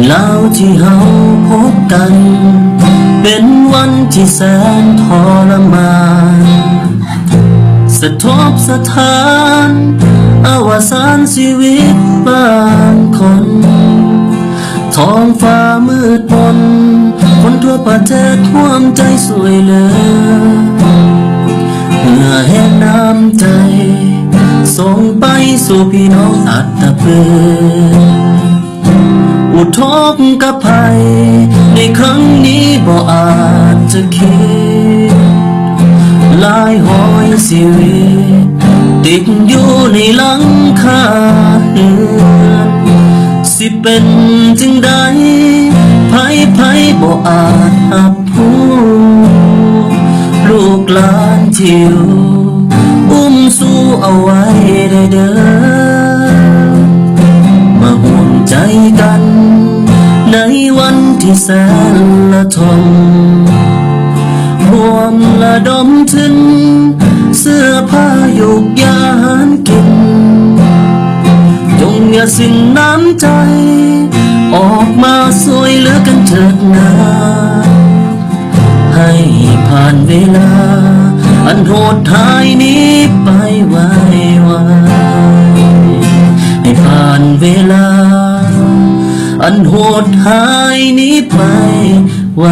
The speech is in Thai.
แล้วที่เฮาพบกันเป็นวันที่แสนทรมานสะทบสะท้านอวสานชีวิตบางคนท้องฟ้ามืดมนคนทั่วประเทศท่วมใจสวยเหลือเพื่อแห่งน้ำใจส่งไปสู่พี่น้องอัตตปืออุทกภัยในครั้งนี้บ่อาจจะคิดลายหอยชีวิตติดอยู่ในหลังคาเรือนสิเป็นจึงใดไผบ่อาจหับผู้ลูกหลานที่อยู่อุ้มสู้เอาไว้ได้เด้อมาห่วงใจกันในวันที่แสนละทมรวมระดมถึงเสื้อผ้ายุกยานกินจงอย่าสิ้นน้ำใจออกมาสวยเหลือกันเถิดนาให้ผ่านเวลาอันโหดท้ายนี้ไปไวให้ผ่านเวลาอันโหดท้ายนี้ไปไว